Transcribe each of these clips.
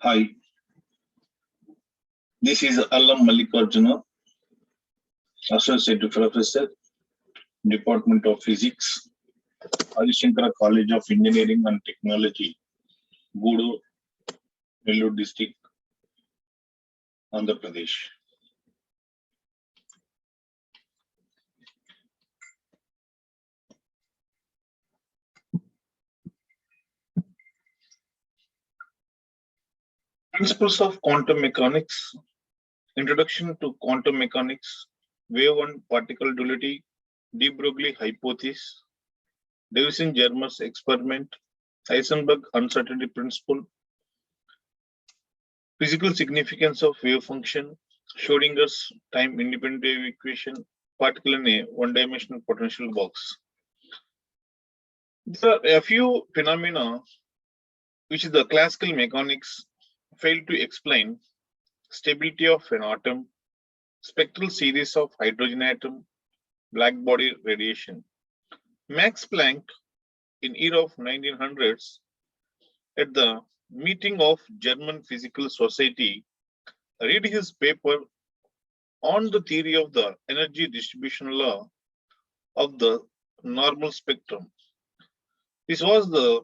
Hi, this is Allam Mallikarjuna, Associate Professor, Department of Physics, Audisankara College of Engineering and Technology, Gudu, Nellore District, Andhra Pradesh. Principles of Quantum Mechanics, Introduction to Quantum Mechanics, Wave and Particle Duality, de Broglie Hypothesis, Davison-Germer's Experiment, Eisenberg Uncertainty Principle, Physical Significance of Wave Function, Schrodinger's Time-Independent Wave Equation, Particle in a one-dimensional potential box. There are a few phenomena which the classical mechanics failed to explain: stability of an atom, spectral series of hydrogen atom, black body radiation. Max Planck, in era of 1900s, at the meeting of German Physical Society, read his paper on the theory of the energy distribution law of the normal spectrum. This was the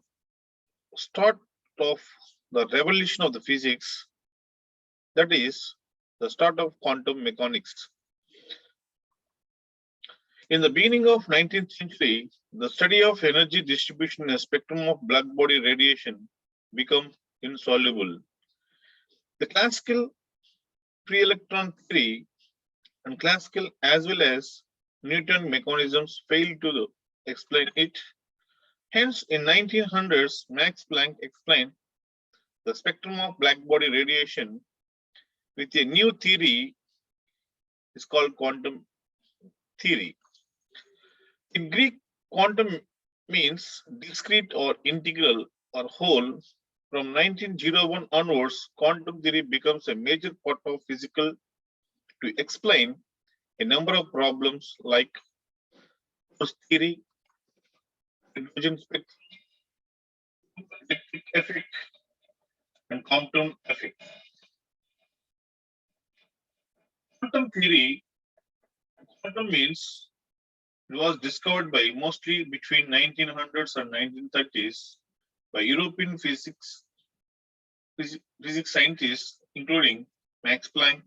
start of the revolution of the physics, that is, the start of quantum mechanics. In the beginning of 19th century, the study of energy distribution in a spectrum of black body radiation became insoluble. The classical pre-electron theory and classical as well as Newton mechanisms failed to explain it. Hence, in 1900s, Max Planck explained the spectrum of black body radiation with a new theory is called quantum theory. In Greek, quantum means discrete or integral or whole. From 1901 onwards, quantum theory becomes a major part of physics to explain a number of problems like force theory, hydrogen spectrum, electric effect, and quantum effect. Quantum theory, quantum means it was discovered by mostly between 1900s and 1930s by European physics scientists, including Max Planck,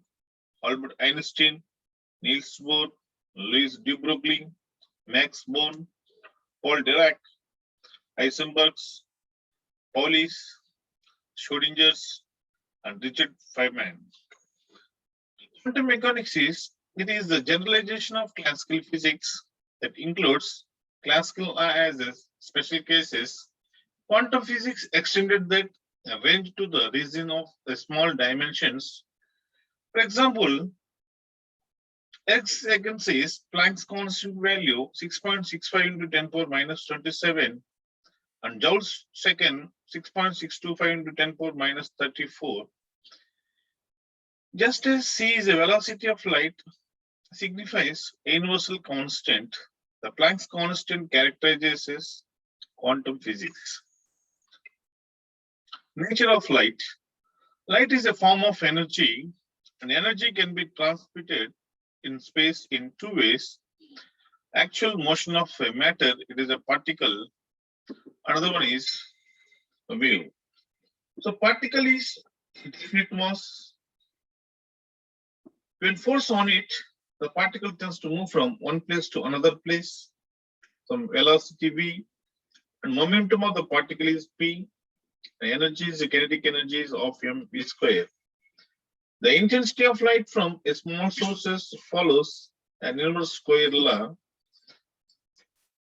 Albert Einstein, Niels Bohr, Louis de Broglie, Max Born, Paul Dirac, Eisenberg, Paulis, Schrodinger's, and Richard Feynman. Quantum mechanics is the generalization of classical physics that includes classical as special cases. Quantum physics extended that range to the region of the small dimensions. For example, X second is Planck's constant value 6.65 into 10 power minus 27 and Joule's second 6.625 into 10 power minus 34. Just as c is a velocity of light signifies a universal constant, the Planck's constant characterizes quantum physics. Nature of light. Light is a form of energy, and energy can be transmitted in space in two ways. Actual motion of a matter, it is a particle. Another one is a wave. So particle is definite mass. When force on it, the particle tends to move from one place to another place. Some velocity v, and momentum of the particle is p. The energy is the kinetic energy of mv square. The intensity of light from a small sources follows an inverse square law.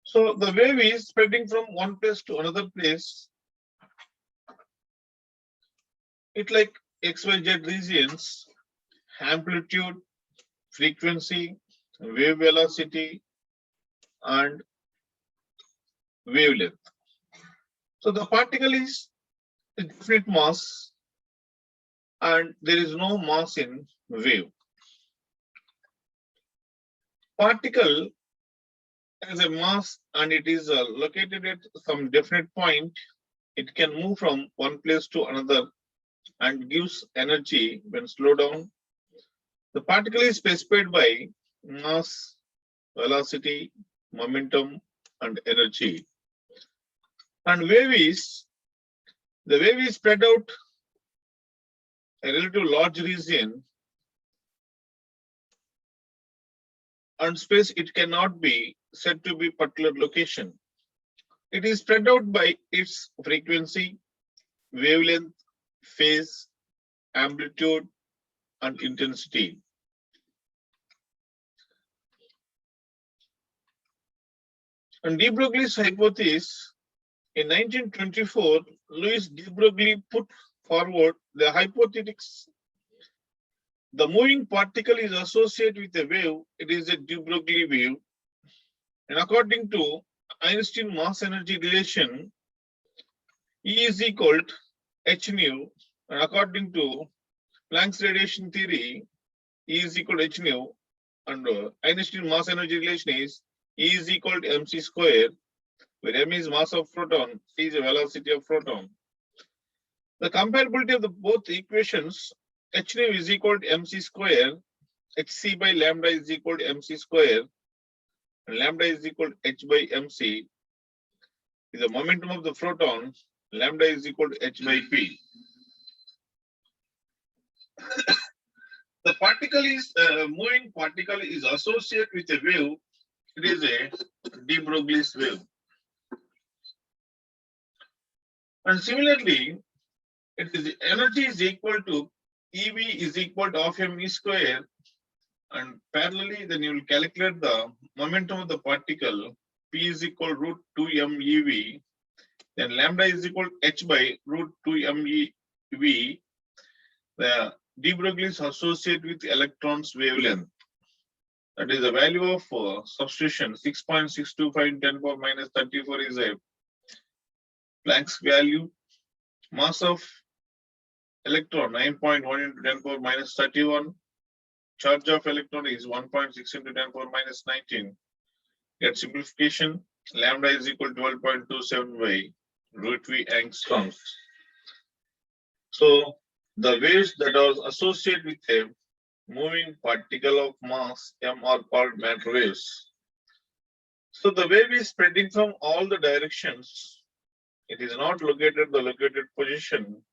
So the wave is spreading from one place to another place. It like XYZ regions, amplitude, frequency, wave velocity, and wavelength. So the particle is a definite mass and there is no mass in wave. Particle has a mass and it is located at some definite point. It can move from one place to another and gives energy when slowed down. The particle is specified by mass, velocity, momentum, and energy. And the wave is spread out a relative large region and space. It cannot be said to be particular location. It is spread out by its frequency, wavelength, phase, amplitude, and intensity. And de Broglie's hypothesis in 1924, Louis de Broglie put forward the hypothesis: the moving particle is associated with a wave. It is a de Broglie wave. And according to Einstein mass energy relation, E is equal to h nu, and according to Planck's radiation theory, E is equal to h nu, and Einstein mass energy relation is E is equal to mc square, where m is mass of proton, c is the velocity of proton. The comparability of the both equations, h nu is equal to mc square, hc by lambda is equal to mc square, and lambda is equal to h by mc, is the momentum of the proton. Lambda is equal to h by p. The particle is moving particle is associated with a wave. It is a de Broglie's wave. And similarly, it is energy is equal to EV is equal to half m e square, and parallelly then you will calculate the momentum of the particle. P is equal to root 2 m ev, then lambda is equal to h by root 2 m ev. The de Broglie is associated with electrons wavelength. That is the value of substitution 6.625 in 10 power minus 34 is a Planck's value. Mass of electron 9.1 into 10 power minus 31. Charge of electron is 1.6 into 10 power minus 19. Get simplification. Lambda is equal to 12.27 by root V angstroms. So the waves that are associated with a moving particle of mass m are called matter waves. So the wave is spreading from all the directions. It is not located at the located position.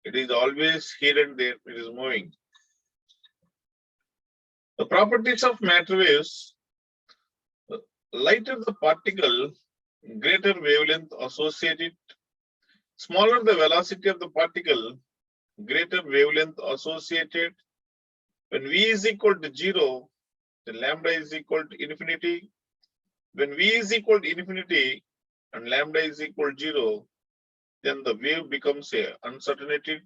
It is always here and there. It is moving. The properties of matter waves: lighter the particle, greater wavelength associated. Smaller the velocity of the particle, greater wavelength associated. When V is equal to 0, then lambda is equal to infinity. When V is equal to infinity and lambda is equal to 0, then the wave becomes a unsaturated,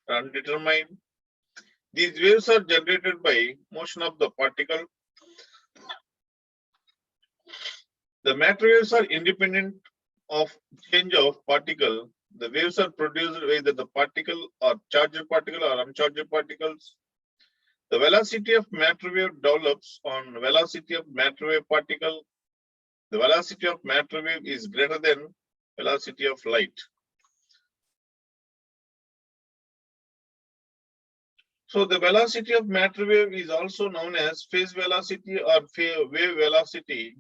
undetermined. These waves are generated by motion of the particle. The matter waves are independent of change of particle. The waves are produced either the particle or charged particle or uncharged particles. The velocity of matter wave develops on velocity of matter wave particle. The velocity of matter wave is greater than velocity of light. So the velocity of matter wave is also known as phase velocity or wave velocity.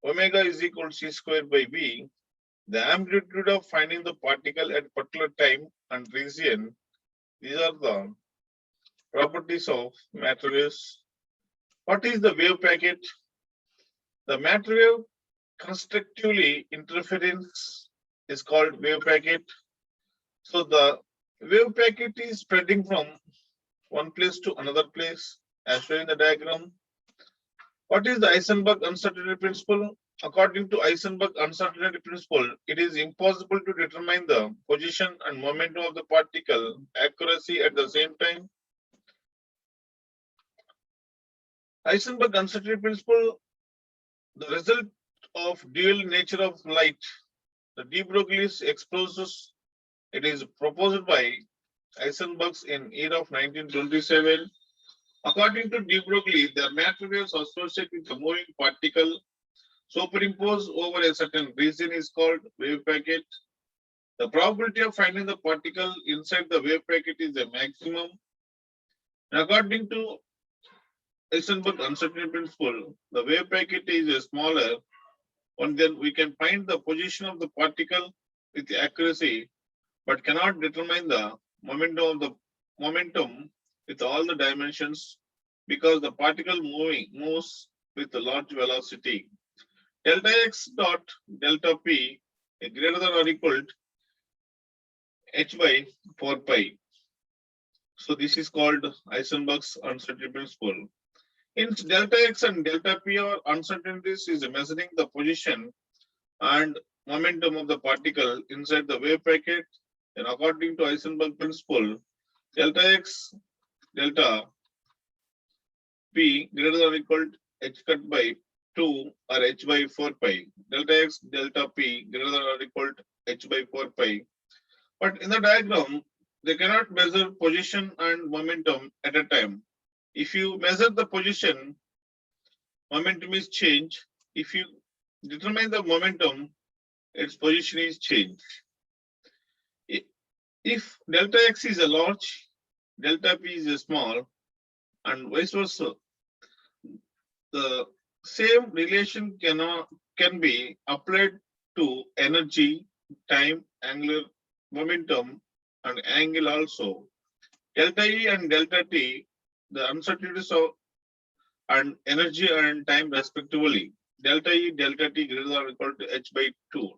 Omega is equal to c squared by v. The amplitude of finding the particle at particular time and region. These are the properties of matter waves. What is the wave packet? The matter wave constructively interference is called wave packet. So the wave packet is spreading from one place to another place, as shown in the diagram. What is the Eisenberg uncertainty principle? According to Eisenberg uncertainty principle, it is impossible to determine the position and momentum of the particle accuracy at the same time. Eisenberg uncertainty principle, the result of dual nature of light. The de Broglie's exposes. It is proposed by Eisenberg in year of 1927. According to de Broglie, the matter waves associated with the moving particle superimposed over a certain region is called wave packet. The probability of finding the particle inside the wave packet is a maximum. According to Eisenberg uncertainty principle, the wave packet is a smaller one, then we can find the position of the particle with accuracy, but cannot determine the momentum with all the dimensions because the particle moves with a large velocity. Delta x dot delta p is greater than or equal to h by 4 pi. So this is called Eisenberg's uncertainty principle. In delta x and delta p are uncertainties is measuring the position and momentum of the particle inside the wave packet. And according to Eisenberg principle, delta x delta p greater than or equal to h cut by 2 or h by 4 pi. Delta x delta p greater than or equal to h by 4 pi. But in the diagram, they cannot measure position and momentum at a time. If you measure the position, momentum is changed. If you determine the momentum, its position is changed. If delta x is a large, delta p is a small, and vice versa, the same relation can be applied to energy, time, angular momentum, and angle also. Delta E and delta T, the uncertainties of and energy and time respectively. Delta E, delta T greater than or equal to h by 2.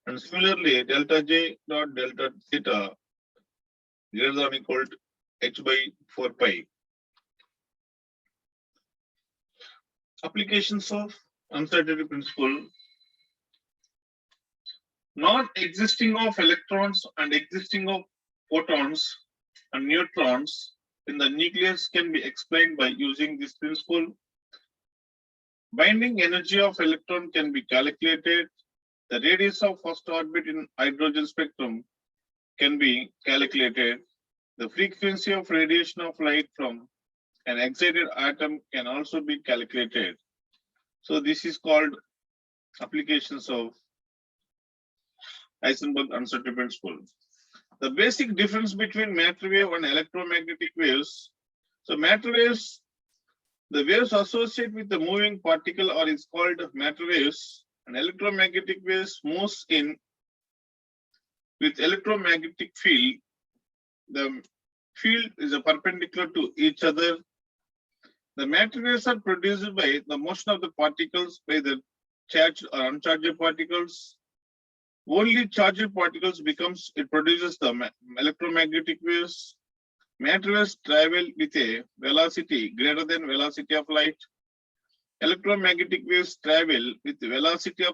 And similarly, delta J dot delta theta greater than or equal to h by 4 pi. Applications of uncertainty principle. Non-existing of electrons and existing of photons and neutrons in the nucleus can be explained by using this principle. Binding energy of electron can be calculated. The radius of first orbit in hydrogen spectrum can be calculated. The frequency of radiation of light from an excited atom can also be calculated. So this is called applications of Eisenberg uncertainty principle. The basic difference between matter wave and electromagnetic waves. So matter waves, the waves associated with the moving particle or is called matter waves, and electromagnetic waves moves in with electromagnetic field. The field is a perpendicular to each other. The matter waves are produced by the motion of the particles by the charged or uncharged particles. Only charged particles it produces the electromagnetic waves. Matter waves travel with a velocity greater than velocity of light. Electromagnetic waves travel with velocity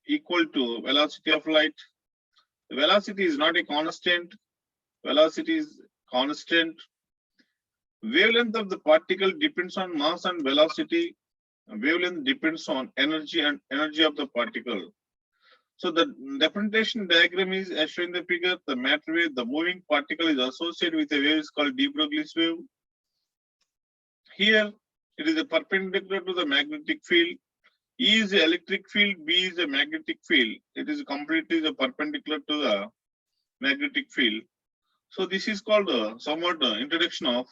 equal to velocity of light. The velocity is not a constant. Velocity is constant. Wavelength of the particle depends on mass and velocity. Wavelength depends on energy and energy of the particle. So the representation diagram is as shown in the figure. The matter wave, the moving particle is associated with a wave is called de Broglie's wave. Here it is a perpendicular to the magnetic field. E is the electric field, B is a magnetic field. It is completely the perpendicular to the magnetic field. So this is called somewhat introduction of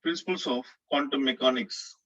principles of quantum mechanics.